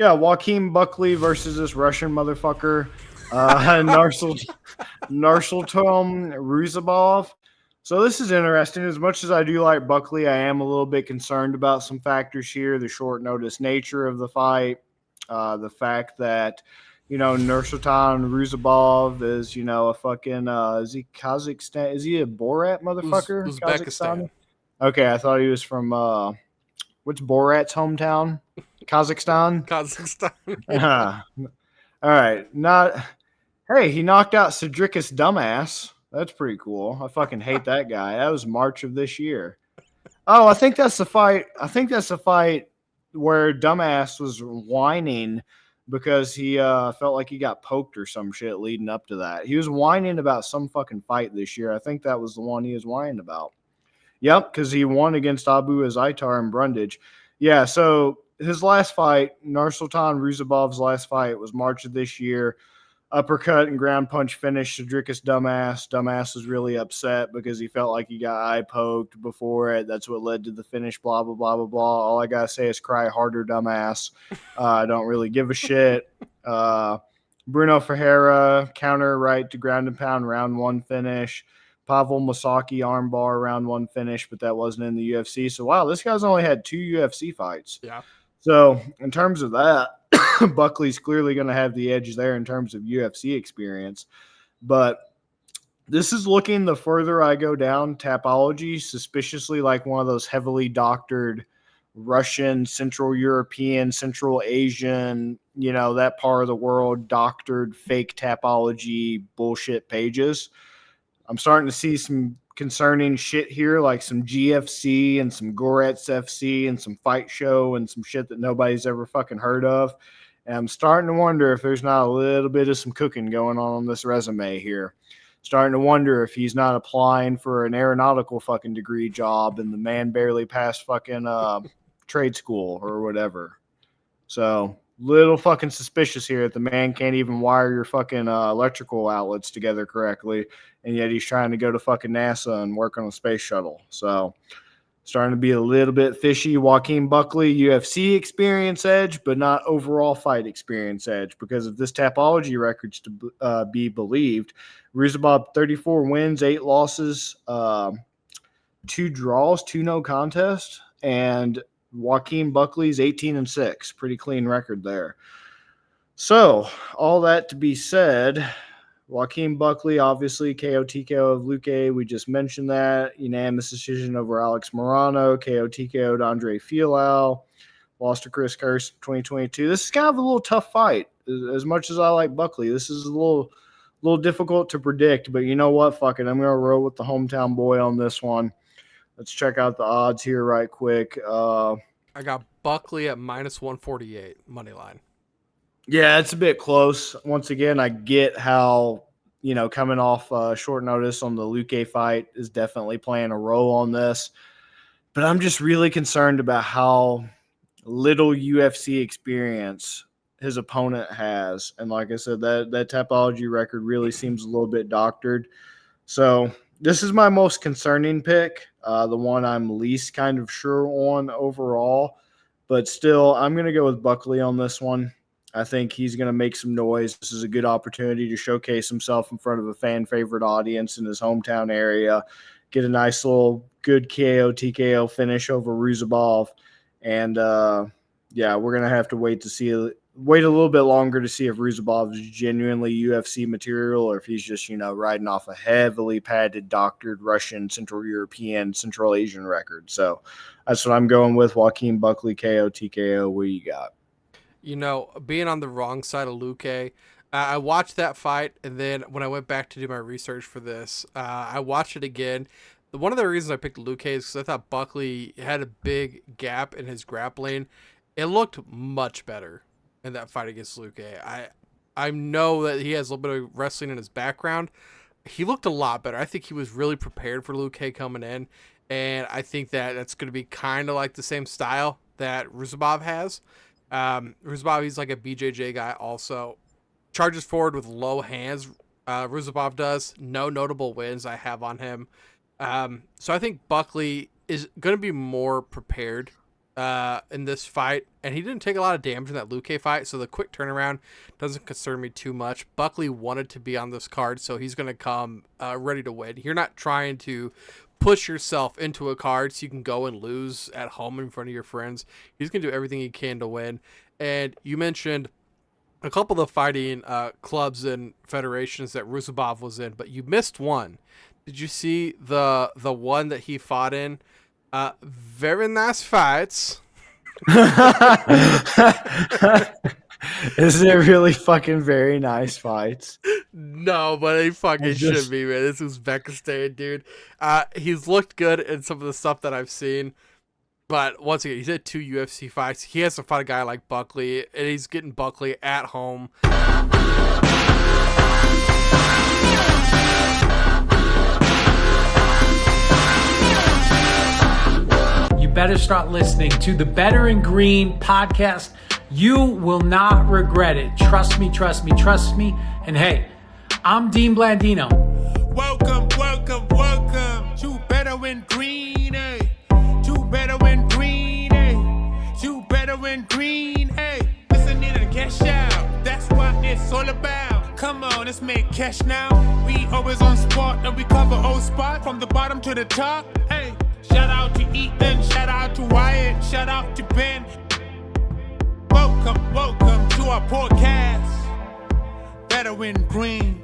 Yeah, Joaquin Buckley versus this Russian motherfucker, Nursulton Ruziboev. So this is interesting. As much as I do like Buckley, I am a little bit concerned about some factors here. The short notice nature of the fight, the fact that Nursultan Ruziboev is a fucking is he Kazakhstan? Is he a Borat motherfucker? Uzbekistan. Kazakhstan. Okay, I thought he was from what's Borat's hometown? Kazakhstan. Kazakhstan. All right, not. Hey, he knocked out Cedricus Dumbass. That's pretty cool. I fucking hate that guy. That was March of this year. Oh, I think that's the fight. I think that's the fight where Dumbass was whining because he felt like he got poked or some shit leading up to that. He was whining about some fucking fight this year. I think that was the one he was whining about. Yep, because he won against Abu Azaitar and Brundage. Yeah, so his last fight, Nursultan Ruziboev's last fight, was March of this year. Uppercut and ground punch finish Cedricus Dumbass. Dumbass was really upset because he felt like he got eye poked before it. That's what led to the finish, blah, blah, blah, blah, blah. All I got to say is cry harder, Dumbass. I don't really give a shit. Bruno Ferreira, counter right to ground and pound, round one finish. Pavel Masaki armbar, round one finish, but that wasn't in the UFC. So, wow, this guy's only had 2 UFC fights. Yeah. So, in terms of that, Buckley's clearly going to have the edge there in terms of UFC experience. But this is looking, the further I go down, Tapology, suspiciously like one of those heavily doctored Russian, Central European, Central Asian, that part of the world, doctored fake Tapology bullshit pages. I'm starting to see some concerning shit here, like some GFC and some Goretz FC and some Fight Show and some shit that nobody's ever fucking heard of. And I'm starting to wonder if there's not a little bit of some cooking going on this resume here. Starting to wonder if he's not applying for an aeronautical fucking degree job and the man barely passed fucking trade school or whatever. So, little fucking suspicious here that the man can't even wire your fucking electrical outlets together correctly, and yet he's trying to go to fucking NASA and work on a space shuttle. So, starting to be a little bit fishy. Joaquin Buckley, UFC experience edge, but not overall fight experience edge, because if this Tapology record's to be believed, Ruziboev 34 wins, 8 losses, 2 draws, 2 no contest, and Joaquin Buckley's 18-6. Pretty clean record there. So, all that to be said, Joaquin Buckley, obviously, KO TKO of Luque. We just mentioned that. Unanimous decision over Alex Morano. KO TKO'd Andre Fialho. Lost to Chris Curse in 2022. This is kind of a little tough fight. As much as I like Buckley, this is a little difficult to predict. But you know what? Fuck it. I'm going to roll with the hometown boy on this one. Let's check out the odds here right quick. I got Buckley at -148 money line. Yeah, it's a bit close. Once again, I get how, coming off short notice on the Luque fight is definitely playing a role on this. But I'm just really concerned about how little UFC experience his opponent has. And like I said, that Tapology record really seems a little bit doctored. So this is my most concerning pick, the one I'm least kind of sure on overall. But still, I'm going to go with Buckley on this one. I think he's going to make some noise. This is a good opportunity to showcase himself in front of a fan-favorite audience in his hometown area, get a nice little good KO, TKO finish over Ruziboev. And, we're going to have to wait a little bit longer to see if Ruziboev is genuinely UFC material or if he's just, riding off a heavily padded, doctored Russian, Central European, Central Asian record. So that's what I'm going with. Joaquin Buckley, KO, TKO. What you got? Being on the wrong side of Luque, I watched that fight, and then when I went back to do my research for this, I watched it again. One of the reasons I picked Luque is because I thought Buckley had a big gap in his grappling. It looked much better in that fight against Luque. I know that he has a little bit of wrestling in his background. He looked a lot better. I think he was really prepared for Luque coming in, and I think that that's going to be kind of like the same style that Ruziboev has. Ruziboev, he's like a BJJ guy also. Charges forward with low hands. Ruziboev does. No notable wins I have on him. So I think Buckley is going to be more prepared in this fight, and he didn't take a lot of damage in that Luque fight, so the quick turnaround doesn't concern me too much. Buckley wanted to be on this card, so he's going to come ready to win. You're not trying to push yourself into a card so you can go and lose at home in front of your friends. He's going to do everything he can to win. And you mentioned a couple of fighting clubs and federations that Ruziboev was in, but you missed one. Did you see the one that he fought in? Very nice fights. Isn't it really fucking very nice fights? No, but he fucking should be, man. This is Uzbekistan, dude. He's looked good in some of the stuff that I've seen. But once again, he's had 2 UFC fights. He has to fight a guy like Buckley, and he's getting Buckley at home. You better start listening to the Better in Green podcast. You will not regret it. Trust me, trust me, trust me. And hey, I'm Dean Blandino. Welcome, welcome, welcome to Better in Green, eh? To Better in Green, eh? To Better in Green, eh? Listen in and cash out. That's what it's all about. Come on, let's make cash now. We always on spot and we cover all spot from the bottom to the top, hey. Shout out to Ethan, shout out to Wyatt, shout out to Ben. Welcome, welcome to our podcast, Better in Green.